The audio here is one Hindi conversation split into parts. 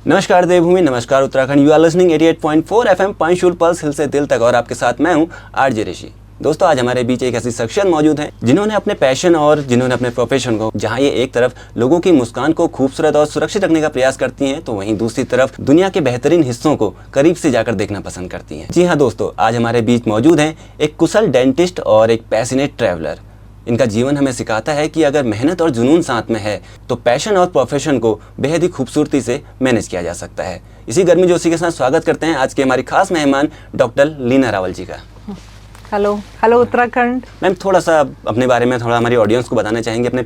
नमस्कार देवभूमि, नमस्कार Uttarakhand. You are listening 88.4 FM Panchshul Pulse hill से दिल तक, और आपके साथ मैं हूं आरजे ऋषि। दोस्तों, आज हमारे बीच एक ऐसी शख्सियत मौजूद है जिन्होंने अपने पैशन और जिन्होंने अपने प्रोफेशन को, जहां ये एक तरफ लोगों की मुस्कान को खूबसूरत और सुरक्षित रखने का प्रयास करती हैं, तो वहीं दूसरी तरफ दुनिया के बेहतरीन हिस्सों को करीब से जाकर देखना पसंद करती हैं। जी हाँ दोस्तों, आज हमारे बीच मौजूद हैं एक कुशल डेंटिस्ट और एक पैशनेट ट्रैवलर। इनका जीवन हमें सिखाता है कि अगर मेहनत और जुनून साथ में है तो पैशन और प्रोफेशन को बेहद ही खूबसूरती से मैनेज किया जा सकता है। इसी गर्मी जोशी के साथ स्वागत करते हैं आज के हमारी खास मेहमान डॉक्टर लीना रावल जी का। हेलो उत्तराखंड। मैम, थोड़ा सा अपने बारे में थोड़ा हमारी ऑडियंस को बताना चाहेंगे, अपने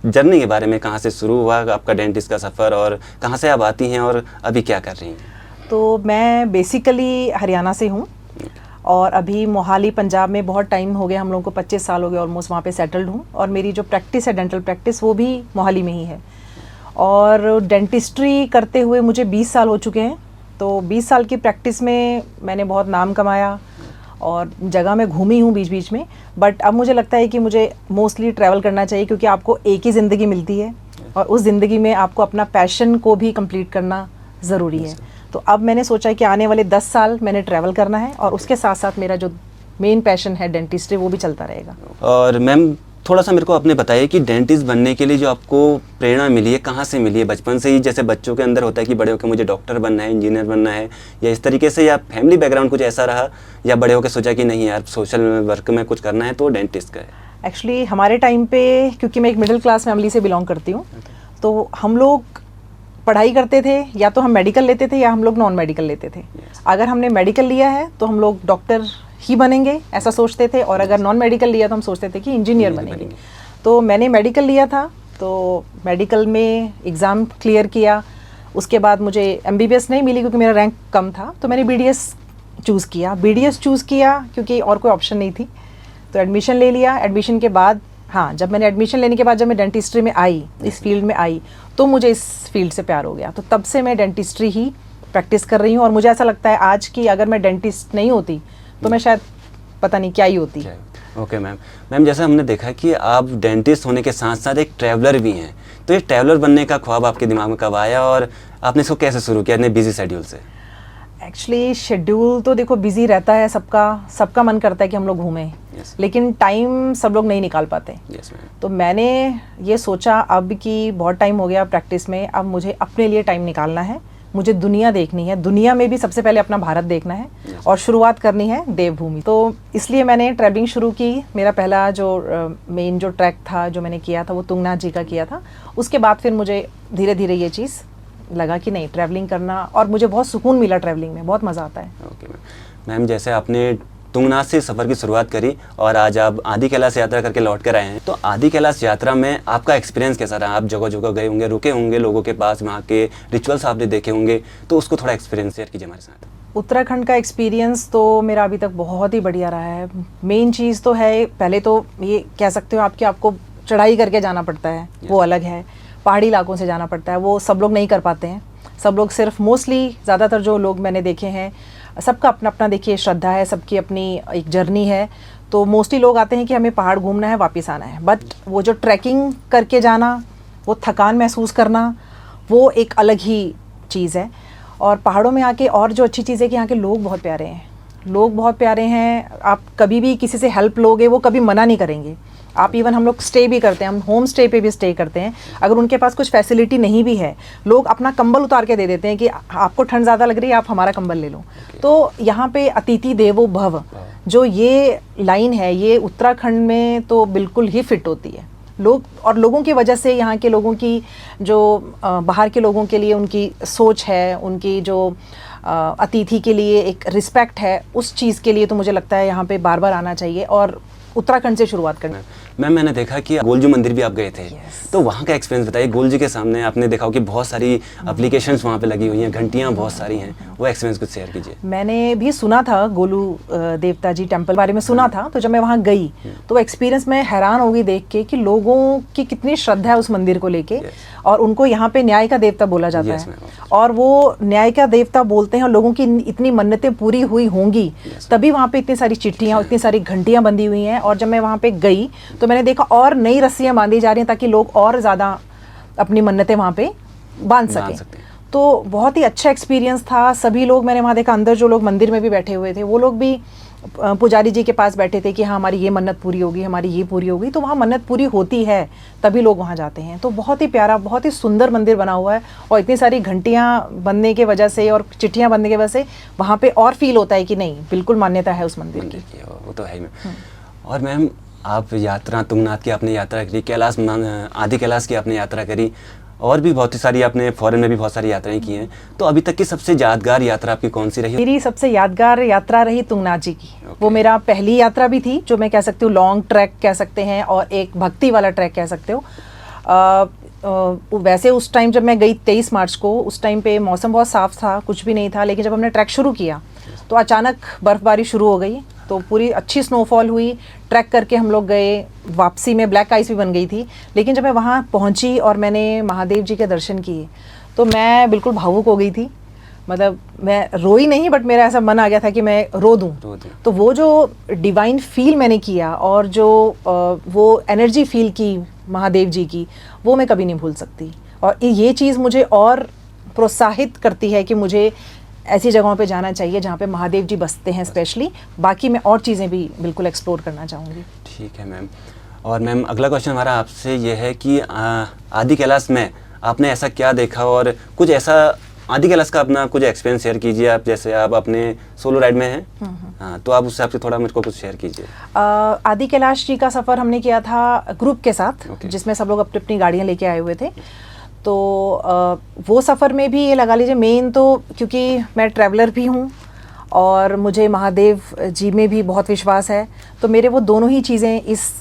जर्नी के बारे में, कहाँ से शुरू हुआ आपका डेंटिस्ट का सफ़र और कहाँ से आप आती हैं और अभी क्या कर रही हैं? तो मैं बेसिकली हरियाणा से हूँ और अभी मोहाली पंजाब में बहुत टाइम हो गया, हम लोगों को 25 साल हो गए ऑलमोस्ट वहाँ पे सेटल्ड हूँ। और मेरी जो प्रैक्टिस है डेंटल प्रैक्टिस वो भी मोहाली में ही है। और डेंटिस्ट्री करते हुए मुझे 20 साल हो चुके हैं। तो 20 साल की प्रैक्टिस में मैंने बहुत नाम कमाया और जगह में घूमी हूँ बीच बीच में। बट अब मुझे लगता है कि मुझे मोस्टली ट्रैवल करना चाहिए, क्योंकि आपको एक ही ज़िंदगी मिलती है और उस ज़िंदगी में आपको अपना पैशन को भी कंप्लीट करना ज़रूरी है। तो अब मैंने सोचा है कि आने वाले 10 साल मैंने ट्रैवल करना है और उसके साथ साथ मेरा जो मेन पैशन है डेंटिस्ट्री वो भी चलता रहेगा। और मैम, थोड़ा सा मेरे को आपने बताइए कि डेंटिस्ट बनने के लिए जो आपको प्रेरणा मिली है, कहाँ से मिली है? बचपन से ही जैसे बच्चों के अंदर होता है कि बड़े होकर मुझे डॉक्टर बनना है, इंजीनियर बनना है, या इस तरीके से, या फैमिली बैकग्राउंड कुछ ऐसा रहा, या बड़े होकर सोचा कि नहीं यार सोशल वर्क में कुछ करना है तो डेंटिस्ट का है? एक्चुअली हमारे टाइम पे, क्योंकि मैं एक मिडिल क्लास फैमिली से बिलोंग करती हूँ, तो हम लोग पढ़ाई करते थे, या तो हम मेडिकल लेते थे या हम लोग नॉन मेडिकल लेते थे। अगर हमने मेडिकल लिया है तो हम लोग डॉक्टर ही बनेंगे ऐसा सोचते थे, और अगर नॉन मेडिकल लिया तो हम सोचते थे कि इंजीनियर बनेंगे। तो मैंने मेडिकल लिया था, तो मेडिकल में एग्ज़ाम क्लियर किया। उसके बाद मुझे MBBS नहीं मिली क्योंकि मेरा रैंक कम था, तो मैंने BDS चूज़ किया। BDS चूज़ किया क्योंकि और कोई ऑप्शन नहीं थी, तो एडमिशन ले लिया। एडमिशन के बाद जब मैंने एडमिशन लेने के बाद जब मैं डेंटिस्ट्री में आई, इस फील्ड में आई, तो मुझे इस फील्ड से प्यार हो गया। तो तब से मैं डेंटिस्ट्री ही प्रैक्टिस कर रही हूँ। और मुझे ऐसा लगता है आज की अगर मैं डेंटिस्ट नहीं होती तो मैं शायद पता नहीं क्या ही होती। ओके मैम, जैसे हमने देखा कि आप डेंटिस्ट होने के साथ साथ एक ट्रैवलर भी हैं, तो ये ट्रैवलर बनने का ख्वाब आपके दिमाग में कब आया और आपने इसको कैसे शुरू किया इतने बिजी शेड्यूल से? एक्चुअली शेड्यूल तो देखो बिजी रहता है, सबका मन करता है कि हम लोग घूमें, लेकिन टाइम सब लोग नहीं निकाल पाते। तो मैंने ये सोचा अब कि बहुत टाइम हो गया प्रैक्टिस में, अब मुझे अपने लिए टाइम निकालना है, मुझे दुनिया देखनी है, दुनिया में भी सबसे पहले अपना भारत देखना है और शुरुआत करनी है देवभूमि। तो इसलिए मैंने ट्रैवलिंग शुरू की। मेरा पहला जो मेन जो ट्रैक था जो मैंने किया था वो तुंगनाथ जी का किया था। उसके बाद फिर मुझे धीरे धीरे ये चीज़ लगा कि नहीं, ट्रैवलिंग करना, और मुझे बहुत सुकून मिला ट्रैवलिंग में, बहुत मज़ा आता है। ओके मैम, जैसे आपने तुंगनाथ से सफ़र की शुरुआत करी और आज आप आदि कैलाश यात्रा करके लौट कर आए हैं, तो आदि कैलाश यात्रा में आपका एक्सपीरियंस कैसा रहा? आप जगह जगह गए होंगे, रुके होंगे लोगों के पास, वहाँ के रिचुअल्स आपने देखे होंगे, तो उसको थोड़ा एक्सपीरियंस शेयर कीजिए हमारे साथ। उत्तराखंड का एक्सपीरियंस तो मेरा अभी तक बहुत ही बढ़िया रहा है। मेन चीज़ तो है, पहले तो ये कह सकते हो आपको चढ़ाई करके जाना पड़ता है, वो अलग है। पहाड़ी इलाकों से जाना पड़ता है, वो सब लोग नहीं कर पाते हैं। सब लोग सिर्फ मोस्टली ज़्यादातर जो लोग मैंने देखे हैं, सबका अपना अपना देखिए श्रद्धा है, सबकी अपनी एक जर्नी है। तो मोस्टली लोग आते हैं कि हमें पहाड़ घूमना है, वापस आना है। बट वो जो ट्रैकिंग करके जाना, वो थकान महसूस करना, वो एक अलग ही चीज़ है। और पहाड़ों में आके और जो अच्छी चीज़ है कि यहाँ के लोग बहुत प्यारे हैं। लोग बहुत प्यारे हैं। आप कभी भी किसी से हेल्प लोगे, वो कभी मना नहीं करेंगे। आप इवन हम लोग स्टे भी करते हैं, हम होम स्टे पे भी स्टे करते हैं। अगर उनके पास कुछ फैसिलिटी नहीं भी है, लोग अपना कंबल उतार के दे देते हैं कि आपको ठंड ज़्यादा लग रही है, आप हमारा कंबल ले लो। तो यहाँ पे अतिथि देवो भव जो ये लाइन है, ये उत्तराखंड में तो बिल्कुल ही फिट होती है। लोगों की वजह से यहाँ के लोगों की जो बाहर के लोगों के लिए उनकी सोच है, उनकी जो अतिथि के लिए एक रिस्पेक्ट है, उस चीज़ के लिए तो मुझे लगता है यहाँ पे बार बार आना चाहिए और उत्तराखंड से शुरुआत करना। मैम, मैंने देखा कि गोलजू मंदिर भी आप गए थे। तो वहाँ का एक्सपीरियंस बताइए। गोलजू के सामने आपने देखा हो कि बहुत सारी एप्लीकेशंस वहाँ पे लगी हुई हैं, घंटियाँ बहुत सारी हैं, वो एक्सपीरियंस कुछ शेयर कीजिए। मैंने भी सुना था गोलू देवता जी टेम्पल बारे में सुना था, तो जब मैं वहाँ गई तो एक्सपीरियंस में हैरान हो गई देख के कि लोगों की कितनी श्रद्धा है उस मंदिर को लेके। और उनको यहाँ पे न्याय का देवता बोला जाता है, और वो न्याय का देवता बोलते हैं। और लोगों की इतनी मन्नतें पूरी हुई होंगी तभी वहाँ पे इतनी सारी चिट्ठियाँ, इतनी सारी घंटियाँ बंधी हुई हैं। और जब मैं वहाँ पे गई तो मैंने देखा और नई रस्सियाँ बांधी जा रही हैं ताकि लोग और ज़्यादा अपनी मन्नतें वहाँ पे बांध सकें। तो बहुत ही अच्छा एक्सपीरियंस था। सभी लोग मैंने वहाँ देखा, अंदर जो लोग मंदिर में भी बैठे हुए थे वो लोग भी पुजारी जी के पास बैठे थे कि हाँ हमारी ये मन्नत पूरी होगी, हमारी ये पूरी होगी। तो वहाँ मन्नत पूरी होती है तभी लोग वहाँ जाते हैं। तो बहुत ही प्यारा, बहुत ही सुंदर मंदिर बना हुआ है, और इतनी सारी घंटियाँ बनने के वजह से और चिट्ठियाँ बनने की वजह से वहाँ पे और फील होता है कि नहीं, बिल्कुल मान्यता है उस मंदिर की। वो तो है ही मैम। और मैम आप यात्रा तुंगनाथ की आपने यात्रा करी, कैलाश आदि कैलाश की आपने यात्रा करी, और भी बहुत ही सारी आपने फॉरेन में भी बहुत सारी यात्राएं की हैं। तो अभी तक की सबसे यादगार यात्रा आपकी कौन सी रही? मेरी सबसे यादगार यात्रा रही तुंगनाथ जी की। वो मेरा पहली यात्रा भी थी, जो मैं कह सकती हूँ लॉन्ग ट्रैक कह सकते हैं और एक भक्ति वाला ट्रैक कह सकते हो। वैसे उस टाइम जब मैं गई 23 मार्च को, उस टाइम पे मौसम बहुत साफ था, कुछ भी नहीं था। लेकिन जब हमने ट्रैक शुरू किया तो अचानक बर्फबारी शुरू हो गई, तो पूरी अच्छी स्नोफॉल हुई। ट्रैक करके हम लोग गए, वापसी में ब्लैक आइस भी बन गई थी। लेकिन जब मैं वहाँ पहुँची और मैंने महादेव जी के दर्शन किए तो मैं बिल्कुल भावुक हो गई थी। मतलब मैं रोई नहीं, बट मेरा ऐसा मन आ गया था कि मैं रो दूँ। तो वो जो डिवाइन फील मैंने किया और जो वो एनर्जी फील की महादेव जी की, वो मैं कभी नहीं भूल सकती। और ये चीज़ मुझे और प्रोत्साहित करती है कि मुझे ऐसी जगहों पे जाना चाहिए जहाँ पे महादेव जी बसते हैं स्पेशली। बाकी मैं और चीज़ें भी बिल्कुल एक्सप्लोर करना चाहूँगी। ठीक है मैम। और मैम अगला क्वेश्चन हमारा आपसे ये है कि आदि कैलाश में आपने ऐसा क्या देखा, और कुछ ऐसा आदि कैलाश का अपना कुछ एक्सपीरियंस शेयर कीजिए आप। जैसे आप अपने सोलो राइड में हैं, हाँ, तो आप उससे आपसे थोड़ा मुझको कुछ शेयर कीजिए। आदि कैलाश जी का सफ़र हमने किया था ग्रुप के साथ, जिसमें सब लोग अपनी अपनी गाड़ियाँ लेके आए हुए थे। तो वो सफ़र में भी ये लगा लीजिए, मेन तो क्योंकि मैं ट्रैवलर भी हूँ और मुझे महादेव जी में भी बहुत विश्वास है, तो मेरे वो दोनों ही चीज़ें इस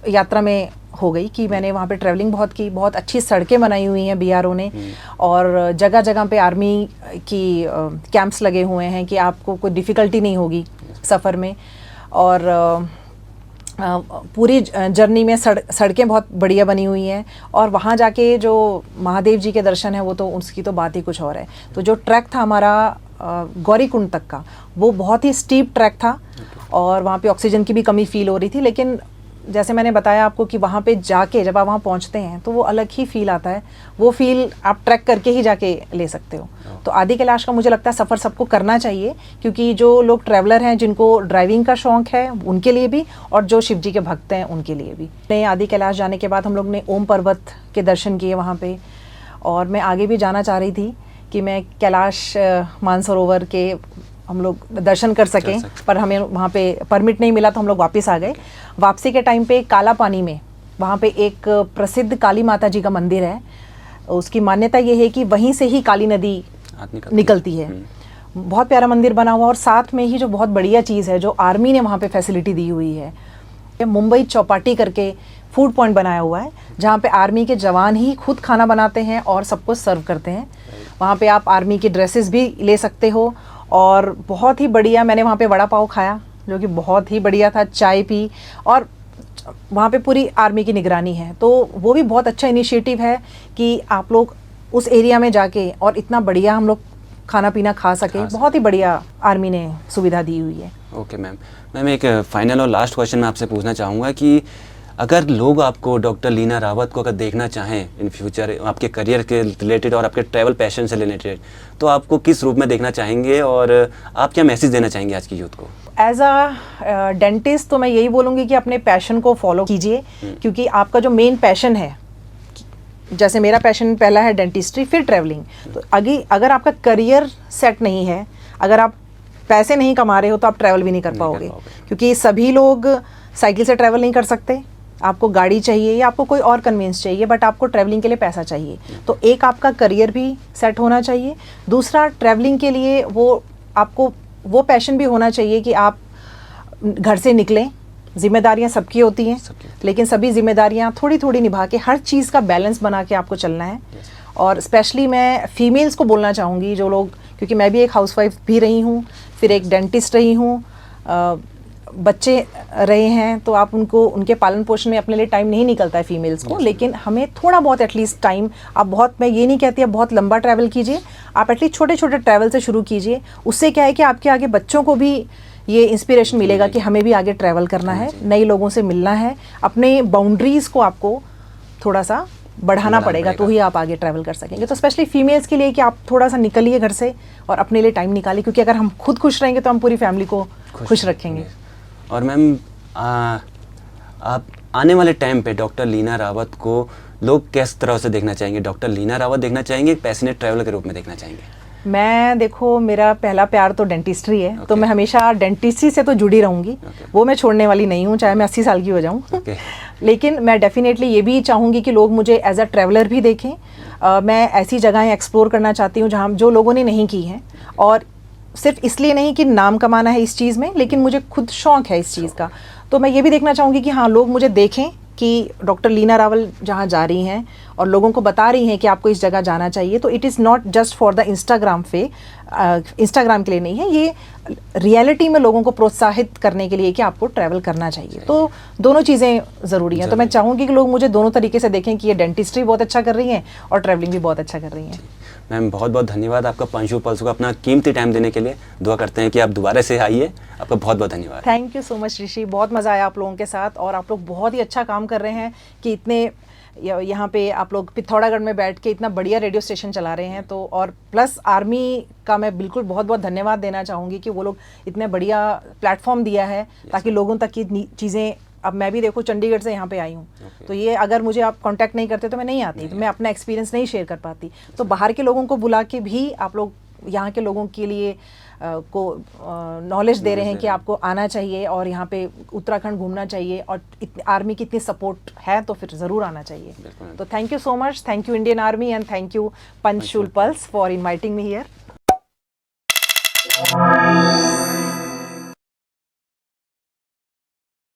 यात्रा में हो गई कि मैंने वहाँ पे ट्रैवलिंग बहुत की। बहुत अच्छी सड़कें बनाई हुई हैं बीआरओ ने, और जगह जगह पे आर्मी की कैंप्स लगे हुए हैं कि आपको कोई डिफ़िकल्टी नहीं होगी सफ़र में। और पूरी जर्नी में सड़कें बहुत बढ़िया बनी हुई हैं, और वहाँ जाके जो महादेव जी के दर्शन है वो तो उसकी तो बात ही कुछ और है। तो जो ट्रैक था हमारा गौरीकुंड तक का, वो बहुत ही स्टीप ट्रैक था, और वहाँ पे ऑक्सीजन की भी कमी फील हो रही थी। लेकिन जैसे मैंने बताया आपको कि वहाँ पे जाके जब आप वहाँ पहुँचते हैं तो वो अलग ही फील आता है। वो फील आप ट्रैक करके ही जाके ले सकते हो। तो आदि कैलाश का मुझे लगता है सफ़र सबको करना चाहिए, क्योंकि जो लोग ट्रैवलर हैं, जिनको ड्राइविंग का शौक़ है, उनके लिए भी, और जो शिव जी के भक्त हैं उनके लिए भी। आदि कैलाश जाने के बाद हम लोग ने ओम पर्वत के दर्शन किए वहाँ पे, और मैं आगे भी जाना चाह रही थी कि मैं कैलाश मानसरोवर के हम लोग दर्शन कर सकें, पर हमें वहाँ पे परमिट नहीं मिला तो हम लोग वापस आ गए। वापसी के टाइम पे काला पानी में वहाँ पे एक प्रसिद्ध काली माता जी का मंदिर है। उसकी मान्यता ये है कि वहीं से ही काली नदी निकलती है। बहुत प्यारा मंदिर बना हुआ, और साथ में ही जो बहुत बढ़िया चीज़ है, जो आर्मी ने वहाँ पे फैसिलिटी दी हुई है, मुंबई चौपाटी करके फूड पॉइंट बनाया हुआ है, जहाँ पे आर्मी के जवान ही खुद खाना बनाते हैं और सबको सर्व करते हैं। वहाँ पे आप आर्मी की ड्रेसेस भी ले सकते हो, और बहुत ही बढ़िया मैंने वहाँ पे वड़ा पाव खाया, जो कि बहुत ही बढ़िया था। चाय पी, और वहाँ पे पूरी आर्मी की निगरानी है। तो वो भी बहुत अच्छा इनिशिएटिव है कि आप लोग उस एरिया में जाके और इतना बढ़िया हम लोग खाना पीना खा सके। बहुत ही बढ़िया आर्मी ने सुविधा दी हुई है। ओके मैम, एक फाइनल और लास्ट क्वेश्चन मैं आपसे पूछना चाहूँगा कि अगर लोग आपको, डॉक्टर लीना रावत को अगर देखना चाहें इन फ्यूचर आपके करियर के रिलेटेड और आपके ट्रैवल पैशन से रिलेटेड, तो आपको किस रूप में देखना चाहेंगे, और आप क्या मैसेज देना चाहेंगे आज की यूथ को? एज अ डेंटिस्ट तो मैं यही बोलूँगी कि अपने पैशन को फॉलो कीजिए, क्योंकि आपका जो मेन पैशन है, जैसे मेरा पैशन पहला है डेंटिस्ट्री, फिर ट्रैवलिंग। तो अगर आपका करियर सेट नहीं है, अगर आप पैसे नहीं कमा रहे हो, तो आप ट्रैवल भी नहीं कर पाओगे, क्योंकि सभी लोग साइकिल से ट्रैवल नहीं कर सकते। आपको गाड़ी चाहिए या आपको कोई और कन्वीनियंस चाहिए, बट आपको ट्रैवलिंग के लिए पैसा चाहिए। तो एक आपका करियर भी सेट होना चाहिए, दूसरा ट्रैवलिंग के लिए आपको वो पैशन भी होना चाहिए कि आप घर से निकलें। जिम्मेदारियां सबकी होती हैं, लेकिन सभी जिम्मेदारियां थोड़ी थोड़ी निभा के हर चीज़ का बैलेंस बना के आपको चलना है। और स्पेशली मैं फीमेल्स को बोलना चाहूँगी, जो लोग, क्योंकि मैं भी एक हाउसवाइफ भी रही हूँ, फिर एक डेंटिस्ट रही हूँ, बच्चे रहे हैं, तो आप उनके पालन पोषण में अपने लिए टाइम नहीं निकलता है फीमेल्स को। लेकिन हमें थोड़ा बहुत एटलीस्ट टाइम, मैं ये नहीं कहती आप बहुत लंबा ट्रैवल कीजिए, आप एटलीस्ट छोटे छोटे ट्रैवल से शुरू कीजिए। उससे क्या है कि आपके आगे बच्चों को भी ये इंस्पिरेशन मिलेगा कि हमें भी आगे ट्रैवल करना है, नए लोगों से मिलना है, अपने बाउंड्रीज़ को आपको थोड़ा सा बढ़ाना पड़ेगा तो ही आप आगे ट्रैवल कर सकेंगे। तो स्पेशली फीमेल्स के लिए कि आप थोड़ा सा निकलिए घर से और अपने लिए टाइम निकालिए, क्योंकि अगर हम खुद खुश रहेंगे तो हम पूरी फैमिली को खुश रखेंगे। और मैम आप आने वाले टाइम पे डॉक्टर लीना रावत को लोग किस तरह से देखना चाहेंगे? डॉक्टर लीना रावत देखना चाहेंगे, पैशनेट ट्रैवलर के रूप में देखना चाहेंगे? मैं देखो, मेरा पहला प्यार तो डेंटिस्ट्री है, तो मैं हमेशा डेंटिस्ट्री से तो जुड़ी रहूंगी। वो मैं छोड़ने वाली नहीं हूँ, चाहे मैं 80 साल की हो जाऊँ। लेकिन मैं डेफिनेटली ये भी चाहूँगी कि लोग मुझे एज अ ट्रैवलर भी देखें। मैं ऐसी जगहें एक्सप्लोर करना चाहती हूँ जहाँ जो लोगों ने नहीं की हैं, और सिर्फ इसलिए नहीं कि नाम कमाना है इस चीज़ में, लेकिन मुझे खुद शौक है इस चीज़ का। तो मैं ये भी देखना चाहूँगी कि हाँ, लोग मुझे देखें कि डॉक्टर लीना रावल जहाँ जा रही हैं और लोगों को बता रही हैं कि आपको इस जगह जाना चाहिए। तो it is not just for the Instagram Instagram के लिए नहीं है, ये रियलिटी में लोगों को प्रोत्साहित करने के लिए कि आपको ट्रैवल करना चाहिए। तो दोनों चीज़ें ज़रूरी हैं। तो मैं चाहूँगी कि लोग मुझे दोनों तरीके से देखें कि ये डेंटिस्ट्री बहुत अच्छा कर रही हैं और ट्रैवलिंग भी बहुत अच्छा कर रही हैं। मैम बहुत बहुत धन्यवाद आपका पंशुल पल्स को अपना कीमती टाइम देने के लिए। दुआ करते हैं कि आप दोबारा से आइए। आपका बहुत बहुत धन्यवाद। थैंक यू सो मच ऋषि, बहुत मज़ा आया आप लोगों के साथ, और आप लोग बहुत ही अच्छा काम कर रहे हैं कि इतने यहाँ पे आप लोग पिथौरागढ़ में बैठ के इतना बढ़िया रेडियो स्टेशन चला रहे हैं। तो और प्लस आर्मी का मैं बिल्कुल बहुत बहुत धन्यवाद देना चाहूँगी कि वो लोग इतने बढ़िया प्लेटफॉर्म दिया है ताकि लोगों तक की चीज़ें, अब मैं भी देखो चंडीगढ़ से यहाँ पे आई हूँ, तो ये अगर मुझे आप कांटेक्ट नहीं करते तो मैं नहीं आती, तो मैं अपना एक्सपीरियंस नहीं शेयर कर पाती। तो बाहर के लोगों को बुला के भी आप लोग यहाँ के लोगों के लिए को नॉलेज दे रहे हैं कि आपको आना चाहिए और यहाँ पे उत्तराखंड घूमना चाहिए, और आर्मी की इतनी सपोर्ट है तो फिर ज़रूर आना चाहिए। तो thank you so much, thank you Indian Army, and thank you Panshul Pulse for inviting me here.